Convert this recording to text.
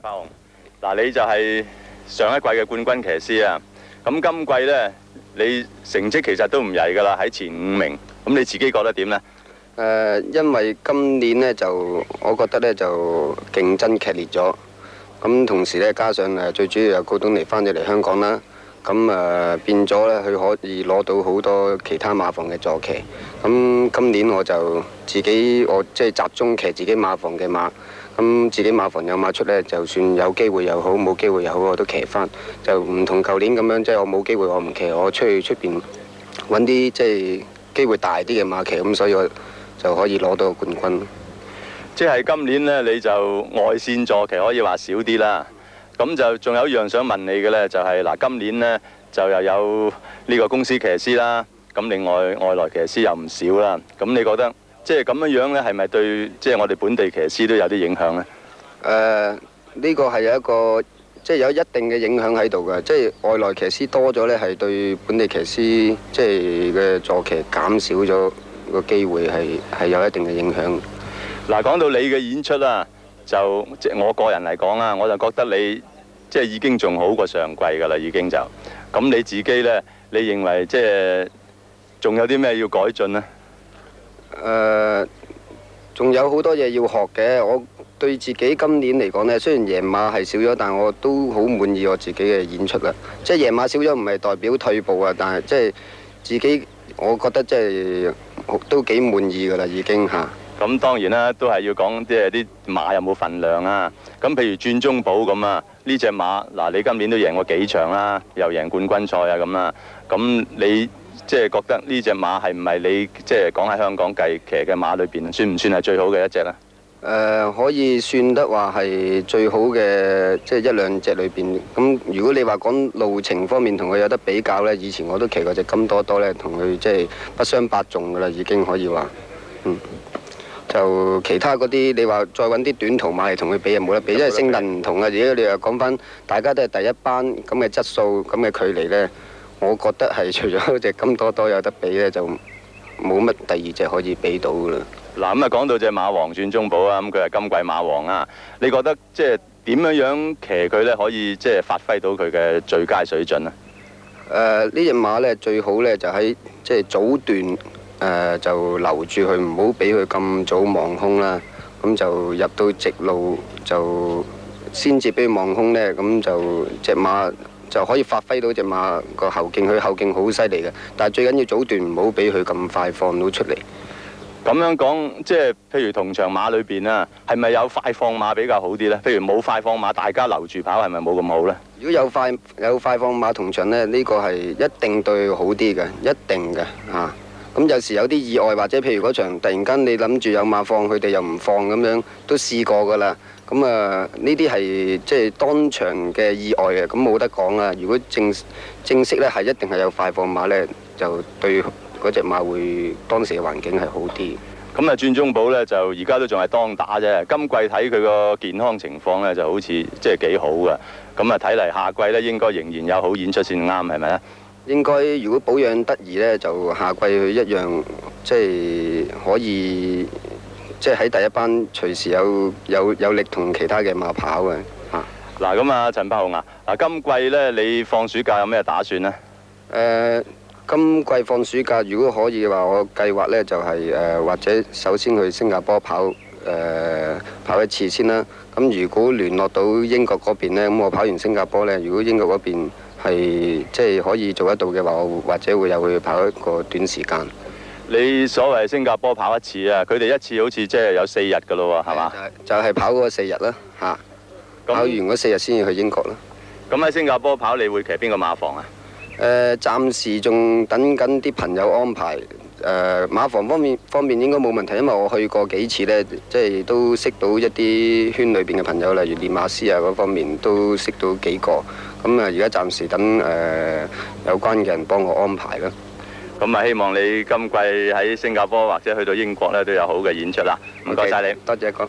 花紅，嗱，你就係上一季嘅冠軍騎師啊！咁今季呢，你成績其實都唔曳噶啦，喺前5名。咁你自己覺得點呢？因為今年呢，我覺得呢就競爭劇烈咗。咁同時呢，加上最主要有高東尼翻咗嚟香港啦。咁變咗呢，佢可以攞到好多其他馬房嘅坐騎。咁今年我就即係集中騎自己馬房嘅馬。咁自己馬房有馬出呢，就算有機會又好，冇機會又好，我都騎翻。就唔同舊年咁樣，即係我冇機會我唔騎，我出去出邊揾啲即係機會大啲嘅馬騎，咁所以我就可以攞到個冠軍。即係今年呢，你就外線坐騎可以話少啲啦。咁就仲有一樣想問你嘅呢，就係嗱，今年呢，就又有呢個公司騎師啦，咁另外外來騎師又唔少啦。咁你覺得即係咁樣樣呢，係咪對即係我哋本地騎師都有啲影響呢？呢個係有一個即係有一定嘅影響喺度嘅，即係外來騎師多咗呢，係對本地騎師即係嘅坐騎減少咗個機會，係有一定嘅影響。嗱，講到你嘅演出啦，就即係我個人嚟講啦，我就覺得你即係已經仲好過上季㗎啦，已經就咁你自己呢，你認為即係仲有啲咩要改進呢？仲有好多嘢要學嘅。我對自己今年嚟講呢，雖然贏馬係少咗，但我都好滿意我自己嘅演出啦。即係贏馬少咗唔係代表退步啊，但係即係自己我覺得即係都幾滿意㗎啦，已經嚇。咁當然啦，都係要講即係啲馬有冇份量啊。咁譬如轉中寶咁啊，呢隻馬嗱，你今年都贏過幾場啦，又贏冠軍賽啊咁啦。咁你即係覺得呢隻馬係唔係你即係講喺香港計騎嘅馬裏邊，算唔算係最好嘅一隻呢？可以算得話係最好嘅，即係一兩隻裏邊。咁如果你話講路程方面同佢有得比較呢，以前我都騎過隻金多多呢，同佢即係不相伯仲㗎啦，已經可以話。就其他嗰啲，你話再揾啲短途馬嚟同佢比就冇得比，因為性能唔同啊。而家你又講翻，大家都係第一班咁嘅質素、咁嘅距離呢，我覺得係除咗隻金多多有得比呢，就冇乜第二隻可以比到㗎啦。嗱，咁啊講到隻馬王轉中寶啊，咁佢係今季馬王啊，你覺得即係點樣騎佢呢？可以即係發揮到佢嘅最佳水準呢？呢隻馬呢，最好呢就喺即係早段。就留住佢，唔好俾佢咁早望空啦。咁就入到直路就先至俾佢望空呢。咁就隻馬就可以發揮到隻馬個後勁，佢後勁好犀利嘅。但係最緊要早段唔好俾佢咁快放到出嚟。咁樣講，即係譬如同場馬裏邊啊，係咪有快放馬比較好啲呢？譬如冇快放馬，大家留住跑，係咪冇咁好呢？如果有快放馬同場呢，呢個係一定對佢好啲嘅，一定嘅嚇。咁有時有啲意外，或者譬如嗰場突然間你諗住有馬放，佢哋又唔放咁樣，都試過㗎啦。咁呢啲係即係當場嘅意外嘅，咁冇得講啦。如果正式呢，係一定係有快放馬呢，就對嗰隻馬會當時嘅環境係好啲。咁啊，轉中寶呢，就而家都仲係當打啫。今季睇佢個健康情況呢，就好似即係幾好㗎。咁啊，睇嚟下季呢，應該仍然有好演出先啱，係咪啊？應該如果保養得宜呢，就下季佢一樣即係可以，即係喺第一班隨時有力同其他嘅馬跑嘅嚇。嗱，咁啊，陳柏雄啊，今季呢，你放暑假有咩打算呢？今季放暑假如果可以嘅話，我計劃呢就係或者首先去新加坡跑一次先啦。咁如果聯絡到英國嗰邊呢，咁我跑完新加坡呢，如果英國嗰邊係即係可以做得到嘅話，我或者會有去跑一個短時間。你所謂新加坡跑一次啊，佢哋一次好似即係有4日㗎咯喎，係嘛？就係跑嗰4日啦嚇。跑完嗰4日先至去英國啦。咁喺新加坡跑，你會騎邊個馬房啊？暫時仲等緊啲朋友安排。馬房方面應該冇問題，因為我去過幾次呢，即係都識到一啲圈裏邊嘅朋友，例如練馬師啊嗰方面都識到幾個。咁而家暫時等有關嘅人幫我安排啦。咁啊，希望你今季喺新加坡或者去到英國呢都有好嘅演出啦。唔該晒你，多謝哥。